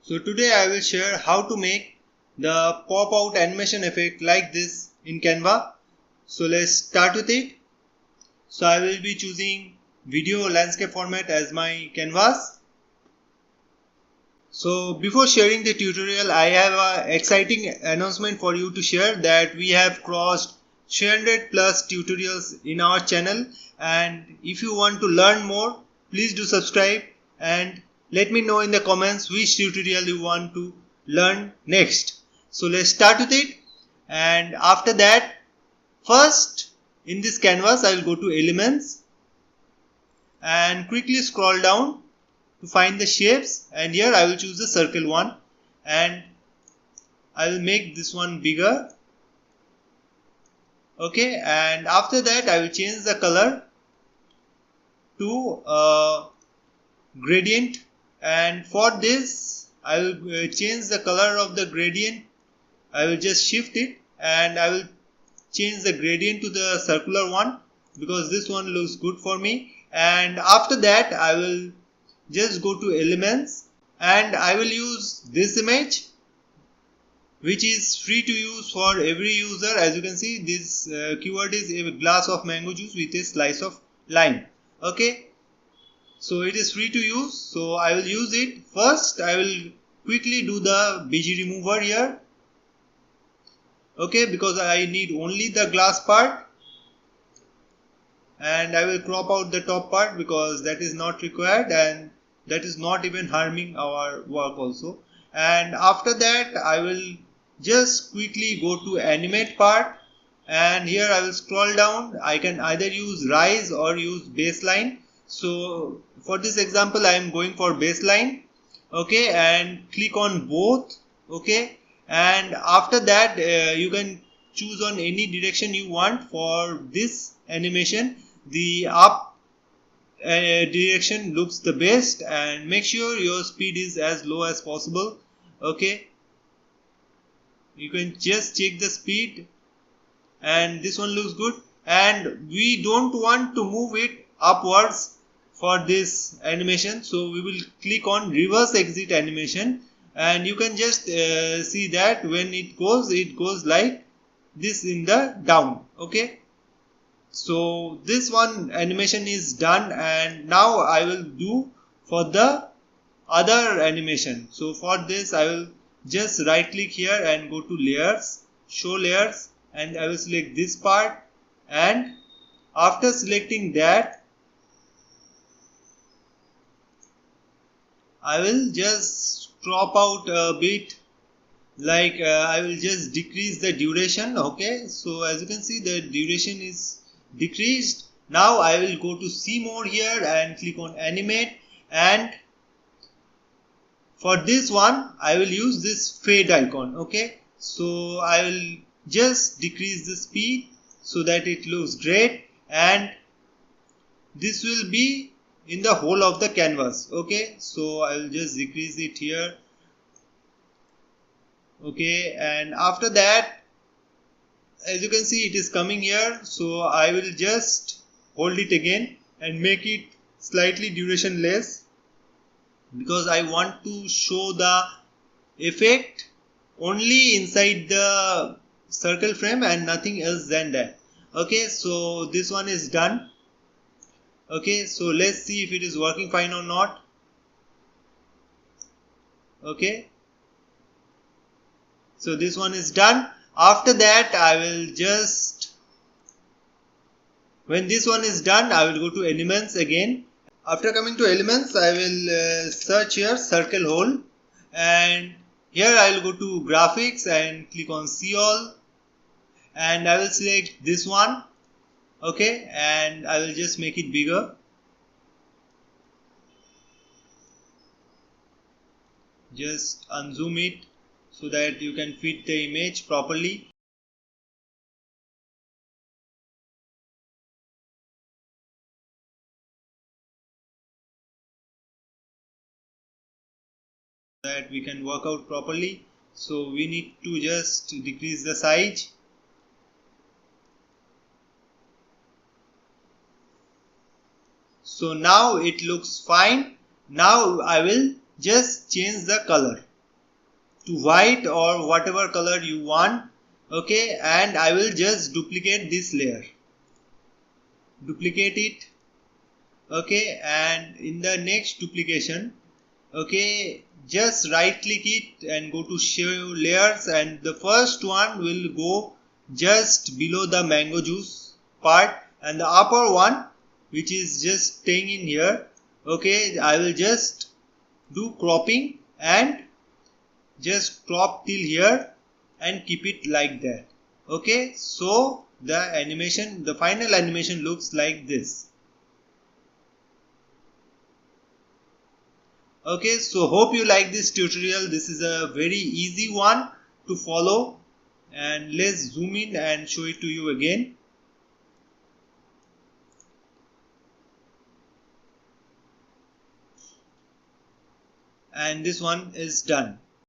So today I will share how to make the pop out animation effect like this in Canva. So let's start with it. So I will be choosing video landscape format as my canvas. So before sharing the tutorial, I have an exciting announcement for you to share that we have crossed 300 plus tutorials in our channel, and if you want to learn more, please do subscribe and let me know in the comments which tutorial you want to learn next. So let's start with it. And after that, first in this canvas I will go to elements and quickly scroll down to find the shapes, and here I will choose the circle one and I will make this one bigger. Okay, and after that I will change the color to gradient, and for this I will change the color of the gradient. I will just shift it and I will change the gradient to the circular one because this one looks good for me. And after that I will just go to elements and I will use this image which is free to use for every user. As you can see, this keyword is a glass of mango juice with a slice of lime. Okay, so it is free to use, so I will use it. First I will quickly do the BG remover here. Okay, because I need only the glass part, and I will crop out the top part because that is not required and that is not even harming our work also. And after that I will just quickly go to animate part, and here I will scroll down. I can either use rise or use baseline. So for this example I am going for baseline. Okay, and click on both. Okay, and after that you can choose on any direction you want. For this animation, the up direction looks the best, and make sure your speed is as low as possible. Okay, you can just check the speed, and this one looks good, and we don't want to move it upwards for this animation, so we will click on reverse exit animation, and you can just see that when it goes like this in the down. Okay, so this one animation is done, and now I will do for the other animation. So for this I will just right click here and go to layers, show layers, and I will select this part, and after selecting that I will just crop out a bit, like I will just decrease the duration. Okay, so as you can see the duration is decreased. Now I will go to see more here and click on animate, and for this one I will use this fade icon. Okay, so I will just decrease the speed so that it looks great, and this will be in the whole of the canvas. Okay, so I will just decrease it here. Okay, and after that, as you can see, it is coming here, so I will just hold it again and make it slightly duration less because I want to show the effect only inside the circle frame and nothing else than that. Okay, so this one is done. Okay, so let's see if it is working fine or not. Okay, so this one is done. After that I will just, when this one is done, I will go to elements again. After coming to elements I will search here circle hole, and here I will go to graphics and click on see all, and I will select this one. Okay, and I will just make it bigger. Just unzoom it so that you can fit the image properly. That we can work out properly. So we need to just decrease the size. So now it looks fine. Now I will just change the color. to white or whatever color you want. Okay, and I will just duplicate this layer, duplicate it. Okay, and in the next duplication, okay, just right click it and go to show layers, and the first one will go just below the mango juice part, and the upper one which is just staying in here, okay, I will just do cropping and just crop till here and keep it like that. Okay, so the animation, the final animation looks like this. Okay, so hope you like this tutorial. This is a very easy one to follow, and let's zoom in and show it to you again. And this one is done.